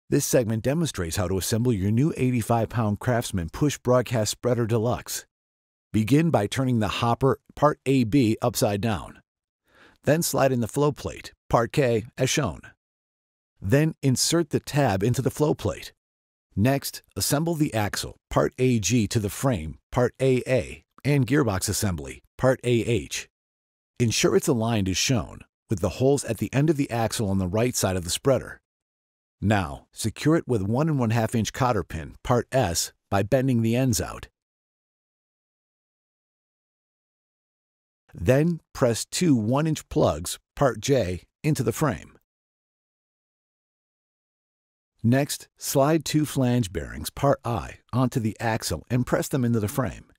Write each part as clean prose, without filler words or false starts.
This segment demonstrates how to assemble your new 85-pound Craftsman push broadcast spreader Deluxe. Begin by turning the hopper Part AB upside down. Then slide in the flow plate, Part K, as shown. Then insert the tab into the flow plate. Next, assemble the axle, Part AG, to the frame, Part AA, and gearbox assembly, Part AH. Ensure it's aligned as shown, with the holes at the end of the axle on the right side of the spreader. Now, secure it with 1 1/2 inch cotter pin, Part S, by bending the ends out. Then, press 2 1-inch plugs, Part J, into the frame. Next, slide 2 flange bearings, Part I, onto the axle and press them into the frame.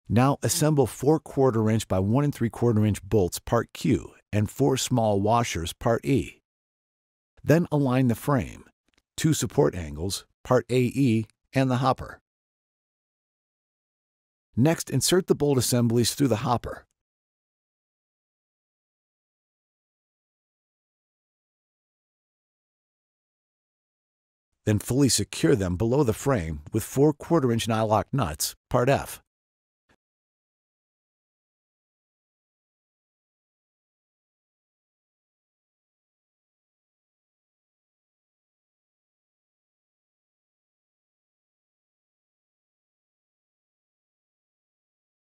Now assemble 4 1/4 inch by 1 3/4 inch bolts, Part Q, and 4 small washers, Part E. Then align the frame, 2 support angles, Part AE, and the hopper. Next, insert the bolt assemblies through the hopper. Then fully secure them below the frame with 4 1/4 inch nylock nuts, Part F.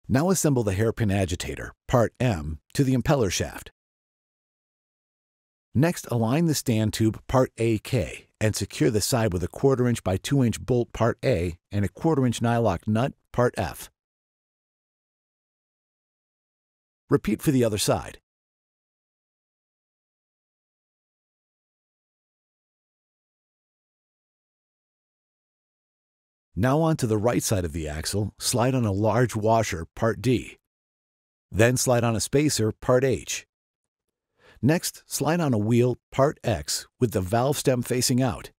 Now assemble the hairpin agitator, Part M, to the impeller shaft. Next, align the stand tube, Part AK, and secure the side with a 1/4 inch by 2 inch bolt, Part A, and a 1/4 inch nylock nut, Part F. Repeat for the other side. Now onto the right side of the axle, slide on a large washer, Part D. Then slide on a spacer, Part H. Next, slide on a wheel, Part X, with the valve stem facing out.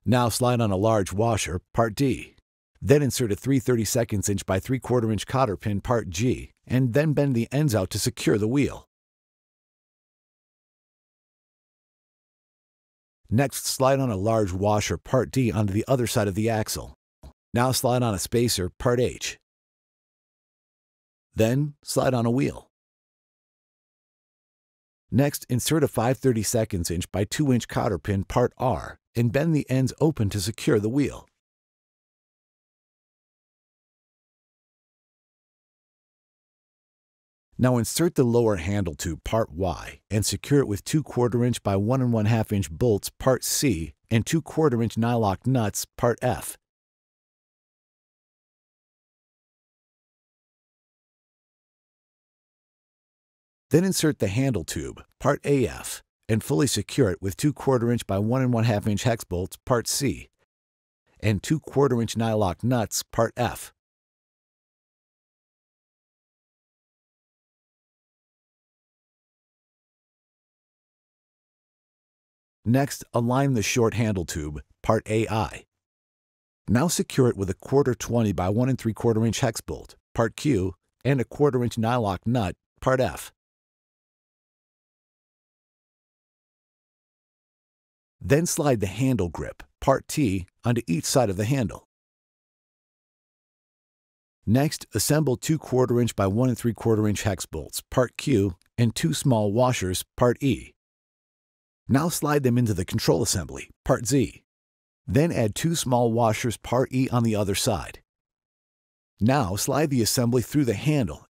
Now slide on a large washer, Part D. Then insert a 3/32 inch by 3/4 inch cotter pin, Part G, and then bend the ends out to secure the wheel. Next, slide on a large washer, Part D, onto the other side of the axle. Now slide on a spacer, Part H. Then slide on a wheel. Next, insert a 5/32 inch by 2 inch cotter pin, Part R, and bend the ends open to secure the wheel. Now insert the lower handle tube, Part Y, and secure it with 2 1/4 inch by 1 1/2 inch bolts, Part C, and 2 1/4 inch nylock nuts, Part F. Then insert the handle tube, Part AF, and fully secure it with 2 1/4 inch by 1 1/2 inch hex bolts, Part C, and 2 1/4 inch nylock nuts, Part F. Next, align the short handle tube, Part AI. Now secure it with a 1/4 20 by 1 3/4 inch hex bolt, Part Q, and a 1/4 inch nylock nut, Part F. Then slide the handle grip, Part T, onto each side of the handle. Next, assemble 2 1/4 inch by 1 3/4 inch hex bolts, Part Q, and 2 small washers, Part E. Now slide them into the control assembly, Part Z. Then add 2 small washers, Part E, on the other side. Now slide the assembly through the handle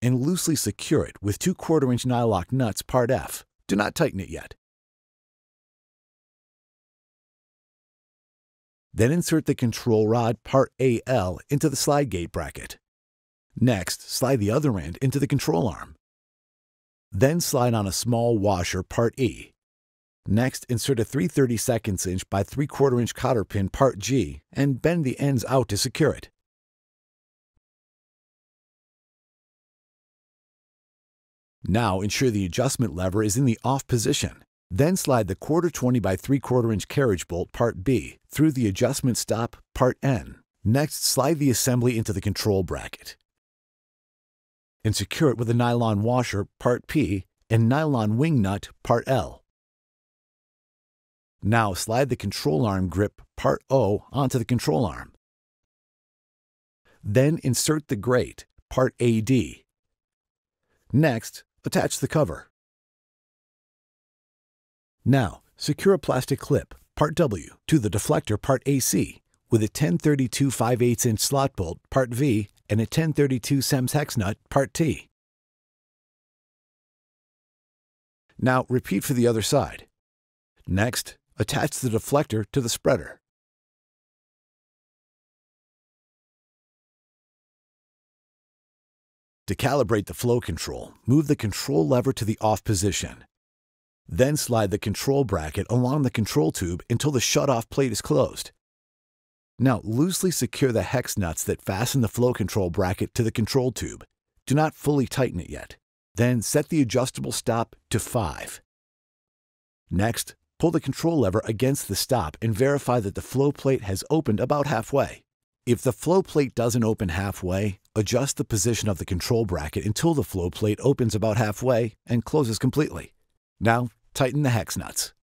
and loosely secure it with 2 1/4 inch nylock nuts, Part F. Do not tighten it yet. Then insert the control rod, Part AL, into the slide gate bracket. Next, slide the other end into the control arm. Then slide on a small washer, Part E. Next, insert a 3/32 inch by 3/4 inch cotter pin, Part G, and bend the ends out to secure it. Now ensure the adjustment lever is in the off position. Then slide the 1/4 20 by 3/4 inch carriage bolt, Part B, through the adjustment stop, Part N. Next, slide the assembly into the control bracket. and secure it with a nylon washer, part P, and nylon wing nut, part L. Now slide the control arm grip, part O, onto the control arm. Then insert the grate, part AD. Next, attach the cover. Now, secure a plastic clip, part W, to the deflector, part AC, with a 1032 5/8" slot bolt, part V, and a 1032 SEMS hex nut, part T. Now repeat for the other side. Next, attach the deflector to the spreader. To calibrate the flow control, move the control lever to the off position. Then slide the control bracket along the control tube until the shutoff plate is closed. Now loosely secure the hex nuts that fasten the flow control bracket to the control tube. Do not fully tighten it yet. Then set the adjustable stop to 5. Next, pull the control lever against the stop and verify that the flow plate has opened about halfway. If the flow plate doesn't open halfway, adjust the position of the control bracket until the flow plate opens about halfway and closes completely. Now, tighten the hex nuts.